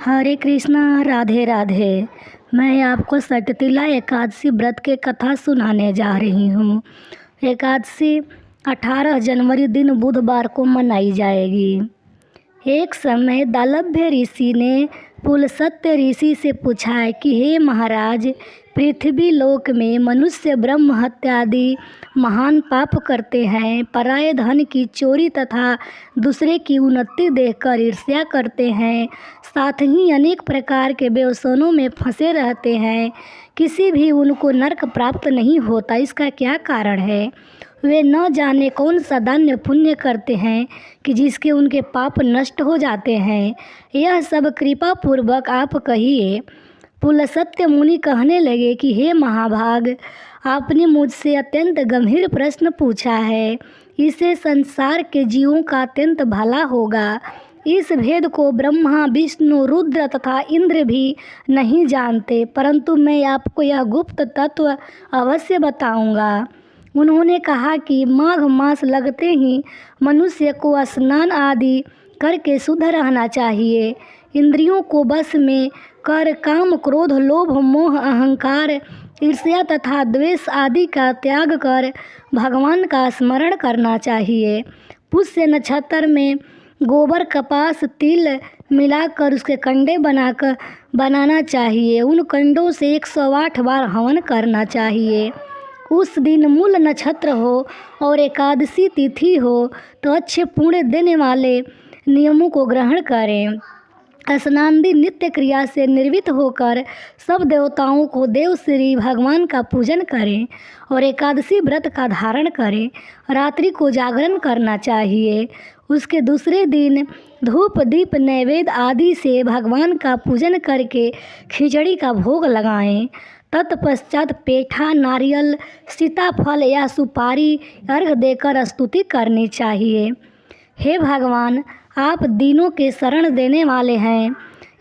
हरे कृष्णा, राधे राधे। मैं आपको सटतिला एकादशी व्रत के कथा सुनाने जा रही हूँ। एकादशी 18 जनवरी दिन बुधवार को मनाई जाएगी। एक समय दालभ्य ऋषि ने पुलस्त्य ऋषि से पूछा है कि हे महाराज, पृथ्वी लोक में मनुष्य ब्रह्म हत्या आदि महान पाप करते हैं, पराये धन की चोरी तथा दूसरे की उन्नति देखकर ईर्ष्या करते हैं, साथ ही अनेक प्रकार के व्यसनों में फंसे रहते हैं, किसी भी उनको नरक प्राप्त नहीं होता। इसका क्या कारण है? वे न जाने कौन सा दान पुण्य करते हैं कि जिसके उनके पाप नष्ट हो जाते हैं। यह सब कृपा पूर्वक आप कहिए। पुलस्त्य मुनि कहने लगे कि हे महाभाग, आपने मुझसे अत्यंत गंभीर प्रश्न पूछा है। इससे संसार के जीवों का अत्यंत भला होगा। इस भेद को ब्रह्मा, विष्णु, रुद्र तथा इंद्र भी नहीं जानते, परंतु मैं आपको यह गुप्त तत्व अवश्य बताऊंगा। उन्होंने कहा कि माघ मास लगते ही मनुष्य को स्नान आदि करके शुद्ध रहना चाहिए। इंद्रियों को बस में कर काम, क्रोध, लोभ, मोह, अहंकार, ईर्ष्या तथा द्वेष आदि का त्याग कर भगवान का स्मरण करना चाहिए। पुष्य नक्षत्र में गोबर, कपास, तिल मिलाकर उसके कंडे बनाना चाहिए। उन कंडों से 108 बार हवन करना चाहिए। उस दिन मूल नक्षत्र हो और एकादशी तिथि हो तो अच्छे पुण्य देने वाले नियमों को ग्रहण करें। स्नानादि नित्य क्रिया से निर्वृत्त होकर सब देवताओं को देव श्री भगवान का पूजन करें और एकादशी व्रत का धारण करें। रात्रि को जागरण करना चाहिए। उसके दूसरे दिन धूप, दीप, नैवेद्य आदि से भगवान का पूजन करके खिचड़ी का भोग लगाएं। तत्पश्चात पेठा, नारियल, सीताफल या सुपारी अर्घ देकर स्तुति करनी चाहिए। हे भगवान, आप दीनों के शरण देने वाले हैं,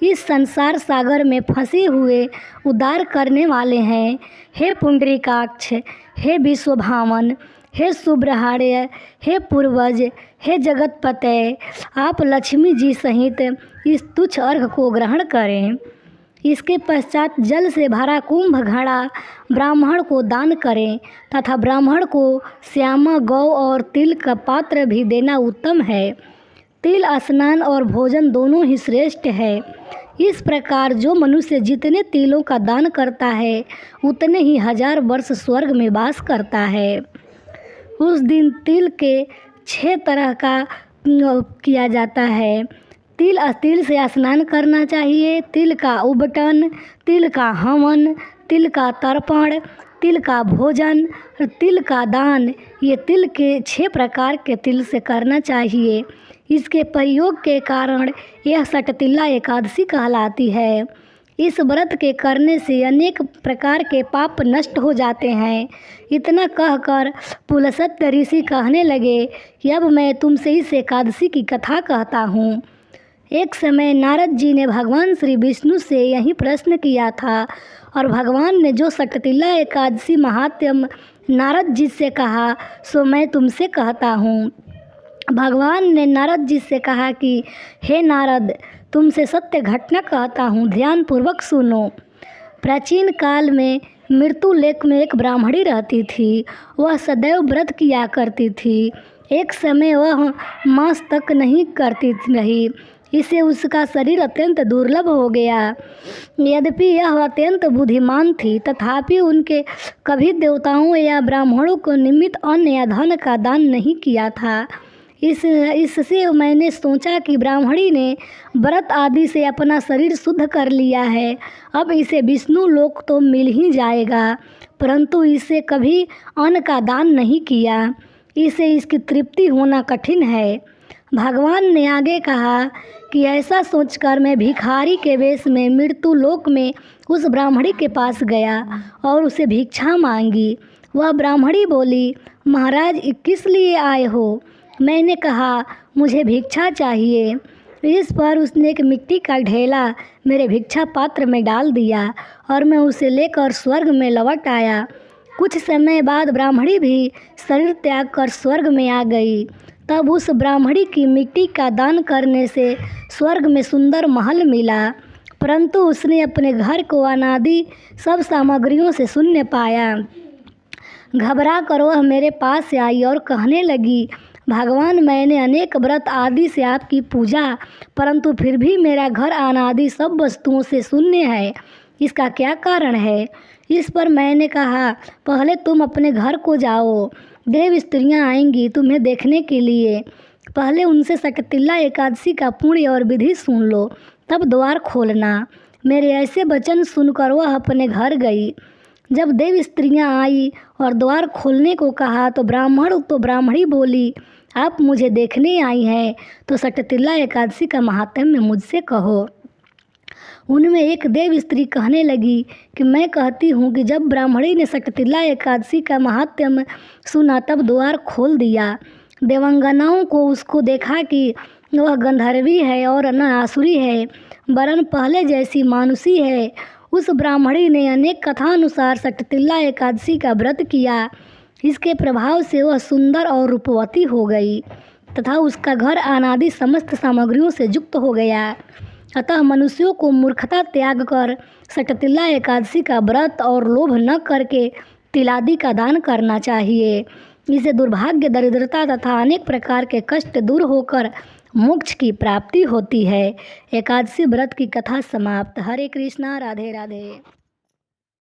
इस संसार सागर में फंसे हुए उद्धार करने वाले हैं। हे पुंडरीकाक्ष, हे विश्वभावन, हे सुब्रहाण्य, हे पूर्वज, हे जगतपते, आप लक्ष्मी जी सहित इस तुच्छ अर्घ को ग्रहण करें। इसके पश्चात जल से भरा कुंभ घड़ा ब्राह्मण को दान करें तथा ब्राह्मण को श्यामा, गौ और तिल का पात्र भी देना उत्तम है। तिल स्नान और भोजन दोनों ही श्रेष्ठ है। इस प्रकार जो मनुष्य जितने तिलों का दान करता है उतने ही 1000 वर्ष स्वर्ग में वास करता है। उस दिन तिल के 6 तरह का किया जाता है। तिल से स्नान करना चाहिए, तिल का उबटन, तिल का हवन, तिल का तर्पण, तिल का भोजन, तिल का दान। ये तिल के 6 प्रकार के तिल से करना चाहिए। इसके प्रयोग के कारण यह सटतिला एकादशी कहलाती है। इस व्रत के करने से अनेक प्रकार के पाप नष्ट हो जाते हैं। इतना कहकर पुलस्त्य ऋषि कहने लगे कि अब मैं तुमसे इस एकादशी की कथा कहता हूँ। एक समय नारद जी ने भगवान श्री विष्णु से यही प्रश्न किया था और भगवान ने जो सटतिला एकादशी महात्म्य नारद जी से कहा सो मैं तुमसे कहता हूँ। भगवान ने नारद जी से कहा कि हे नारद, तुमसे सत्य घटना कहता हूँ, ध्यान पूर्वक सुनो। प्राचीन काल में मृत्युलोक में एक ब्राह्मणी रहती थी। वह सदैव व्रत किया करती थी। एक समय वह मांस तक नहीं करती रही, इससे उसका शरीर अत्यंत दुर्लभ हो गया। यद्यपि यह अत्यंत बुद्धिमान थी, तथापि उनके कभी देवताओं या ब्राह्मणों को निमित्त अन्न या धन का दान नहीं किया था। इससे मैंने सोचा कि ब्राह्मणी ने व्रत आदि से अपना शरीर शुद्ध कर लिया है, अब इसे विष्णु लोक तो मिल ही जाएगा, परंतु इसे कभी अन्न का दान नहीं किया, इसे इसकी तृप्ति होना कठिन है। भगवान ने आगे कहा कि ऐसा सोचकर मैं भिखारी के वेश में मृत्यु लोक में उस ब्राह्मणी के पास गया और उसे भिक्षा मांगी। वह ब्राह्मणी बोली, महाराज, किस लिए आए हो? मैंने कहा, मुझे भिक्षा चाहिए। इस पर उसने एक मिट्टी का ढेला मेरे भिक्षा पात्र में डाल दिया और मैं उसे लेकर स्वर्ग में लौट आया। कुछ समय बाद ब्राह्मणी भी शरीर त्याग कर स्वर्ग में आ गई। तब उस ब्राह्मणी की मिट्टी का दान करने से स्वर्ग में सुंदर महल मिला। परंतु उसने अपने घर को अनादि सब सामग्रियों से शून्य पाया। घबरा कर वह मेरे पास आई और कहने लगी, भगवान, मैंने अनेक व्रत आदि से आपकी पूजा, परंतु फिर भी मेरा घर अनादि सब वस्तुओं से शून्य है। इसका क्या कारण है? इस पर मैंने कहा, पहले तुम अपने घर को जाओ, देव स्त्रियां आएंगी तुम्हें देखने के लिए। पहले उनसे सकतिल्ला एकादशी का पुण्य और विधि सुन लो, तब द्वार खोलना। मेरे ऐसे वचन सुनकर वह अपने घर गई। जब देव स्त्रियां आई और द्वार खोलने को कहा तो ब्राह्मणी बोली, आप मुझे देखने आई हैं तो सकतिल्ला एकादशी का महात्म्य मुझसे कहो। उनमें एक देव स्त्री कहने लगी कि मैं कहती हूँ कि जब ब्राह्मणी ने सकतिल्ला एकादशी का महात्म्य सुना तब द्वार खोल दिया। देवांगनाओं को उसको देखा कि वह गंधर्वी है और न आसुरी है, वरन पहले जैसी मानुषी है। उस ब्राह्मणी ने अनेक कथानुसार सकतिल्ला एकादशी का व्रत किया। इसके प्रभाव से वह सुंदर और रूपवती हो गई तथा उसका घर अनादि समस्त सामग्रियों से युक्त हो गया। अतः मनुष्यों को मूर्खता त्याग कर सकतिल्ला एकादशी का व्रत और लोभ न करके तिलादि का दान करना चाहिए। इसे दुर्भाग्य, दरिद्रता तथा अनेक प्रकार के कष्ट दूर होकर मोक्ष की प्राप्ति होती है। एकादशी व्रत की कथा समाप्त। हरे कृष्णा, राधे राधे।